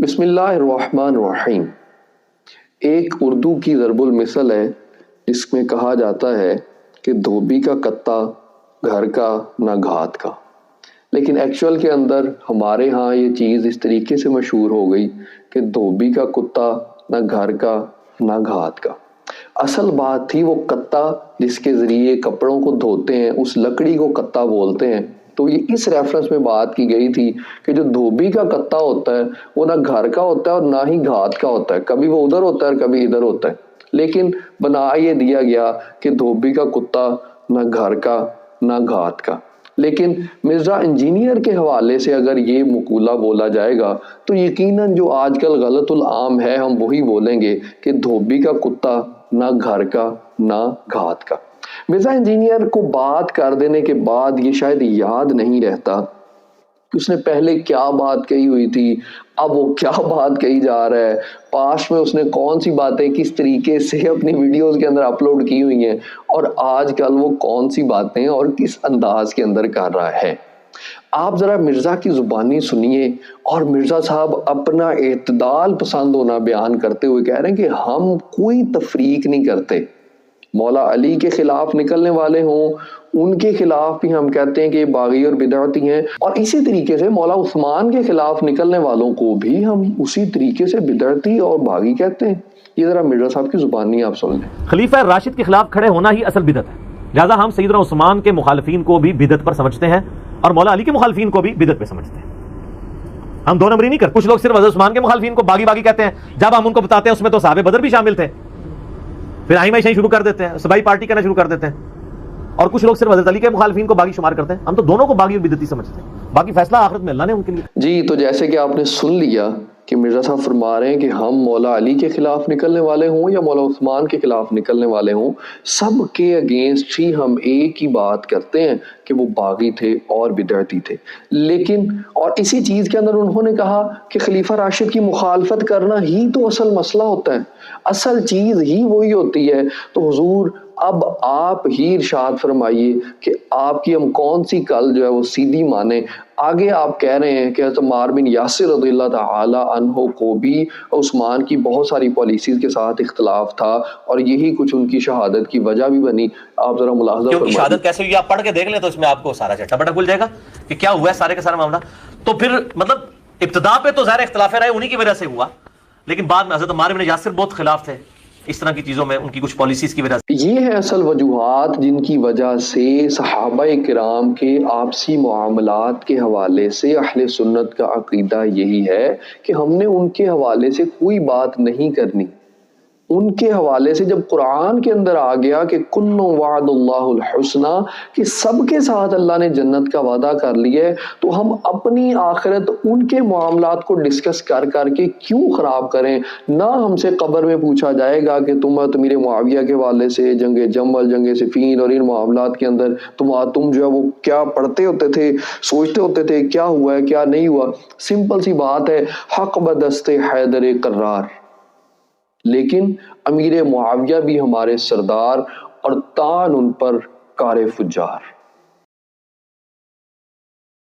بسم اللہ الرحمن الرحیم ایک اردو کی ضرب المثل ہے جس میں کہا جاتا ہے کہ دھوبی کا کتا گھر کا نہ گھات کا، لیکن ایکچول کے اندر ہمارے ہاں یہ چیز اس طریقے سے مشہور ہو گئی کہ دھوبی کا کتا نہ گھر کا نہ گھات کا۔ اصل بات تھی وہ کتا جس کے ذریعے کپڑوں کو دھوتے ہیں، اس لکڑی کو کتا بولتے ہیں۔ تو یہ اس ریفرنس میں بات کی گئی تھی کہ جو دھوبی کا کتا ہوتا ہے وہ نہ گھر کا ہوتا ہے اور نہ ہی گھات کا ہوتا ہے، کبھی وہ ادھر ہوتا ہے اور کبھی ادھر ہوتا ہے، لیکن بنا یہ دیا گیا کہ دھوبی کا کتا نہ گھر کا نہ گھات کا۔ لیکن مرزا انجینئر کے حوالے سے اگر یہ مقولہ بولا جائے گا تو یقیناً جو آج کل غلط العام ہے ہم وہی بولیں گے کہ دھوبی کا کتا نہ گھر کا نہ گھات کا۔ مرزا انجینئر کو بات کر دینے کے بعد یہ شاید یاد نہیں رہتا کہ اس نے پہلے کیا بات کہی ہوئی تھی، اب وہ کیا بات کہی جا رہا ہے، پاسٹ میں اس نے کون سی باتیں کس طریقے سے اپنی ویڈیوز کے اندر اپلوڈ کی ہوئی ہیں اور آج کل وہ کون سی باتیں اور کس انداز کے اندر کر رہا ہے۔ آپ ذرا مرزا کی زبانی سنیے، اور مرزا صاحب اپنا اعتدال پسند ہونا بیان کرتے ہوئے کہہ رہے ہیں کہ ہم کوئی تفریق نہیں کرتے۔ مولا علی کے خلاف نکلنے والے ہوں ان کے خلاف بھی ہم کہتے ہیں کہ یہ باغی اور بدعتی ہیں، اور اسی طریقے سے مولا عثمان کے خلاف نکلنے والوں کو بھی ہم اسی طریقے سے بدعتی اور باغی کہتے ہیں۔ یہ ذرا مرزا صاحب کی زبانی آپ سن لیں۔ خلیفہ راشد کے خلاف کھڑے ہونا ہی اصل بدعت ہے، لہذا ہم سیدنا عثمان کے مخالفین کو بھی بدعت پر سمجھتے ہیں اور مولا علی کے مخالفین کو بھی بدعت پہ سمجھتے ہیں۔ ہم دو نمبری نہیں کرتے۔ کچھ لوگ صرف حضرت عثمان کے مخالفین کو باغی باغی کہتے ہیں، جب ہم ان کو بتاتے ہیں اس میں تو صحابہ بدر بھی شامل تھے، پھر آئیں شہیں شروع کر دیتے ہیں، صبائی پارٹی کرنا شروع کر دیتے ہیں۔ اور کچھ لوگ صرف حضرت علی کے مخالفین کو باغی شمار کرتے ہیں۔ ہم تو دونوں کو باغی اور بدعتی سمجھتے ہیں، باقی فیصلہ آخرت میں اللہ نے ان کے لیے۔ جی، تو جیسے کہ آپ نے سن لیا کہ مرزا صاحب فرما رہے ہیں کہ ہم مولا علی کے خلاف نکلنے والے ہوں یا مولا عثمان کے خلاف نکلنے والے ہوں، سب کے اگینسٹ ہی ہم ایک ہی بات کرتے ہیں کہ وہ باغی تھے اور بدعتی تھے۔ لیکن اور اسی چیز کے اندر انہوں نے کہا کہ خلیفہ راشد کی مخالفت کرنا ہی تو اصل مسئلہ ہوتا ہے، اصل چیز ہی وہی ہوتی ہے۔ تو حضور اب آپ ہی ارشاد فرمائیے کہ آپ کی ہم کون سی کل جو ہے وہ سیدھی مانیں۔ آگے آپ کہہ رہے ہیں کہ حضرت عمار بن یاسر رضی اللہ تعالی عنہ کو بھی عثمان کی بہت ساری پالیسیز کے ساتھ اختلاف تھا اور یہی کچھ ان کی شہادت کی وجہ بھی بنی۔ آپ ذرا ملاحظہ فرمائیے شہادت کیسے ہوئی، آپ پڑھ کے دیکھ لیں تو اس میں آپ کو سارا چٹا بٹا کھل جائے گا کہ کیا ہوا ہے سارے کا سارا معاملہ۔ تو پھر مطلب ابتدا پہ تو ظاہر اختلاف رائے انہی کی وجہ سے ہوا، لیکن بعد میں حضرت عمار بن یاسر بہت خلاف تھے اس طرح کی چیزوں میں، ان کی کچھ پالیسیز کی وجہ سے۔ یہ ہے اصل وجوہات جن کی وجہ سے صحابہ کرام کے آپسی معاملات کے حوالے سے اہل سنت کا عقیدہ یہی ہے کہ ہم نے ان کے حوالے سے کوئی بات نہیں کرنی۔ ان کے حوالے سے جب قرآن کے اندر آ گیا کہ کل وعد اللہ الحسنہ، کہ سب کے ساتھ اللہ نے جنت کا وعدہ کر لیا ہے، تو ہم اپنی آخرت ان کے معاملات کو ڈسکس کر کر کے کیوں خراب کریں۔ نہ ہم سے قبر میں پوچھا جائے گا کہ تم امیر معاویہ کے حوالے سے جنگ جمل، جنگ صفین اور ان معاملات کے اندر تم جو ہے وہ کیا پڑھتے ہوتے تھے، سوچتے ہوتے تھے، کیا ہوا ہے کیا نہیں ہوا۔ سمپل سی بات ہے، حق بدست حیدر قرار، لیکن امیر معاویہ بھی ہمارے سردار اور تان ان پر کار فجار۔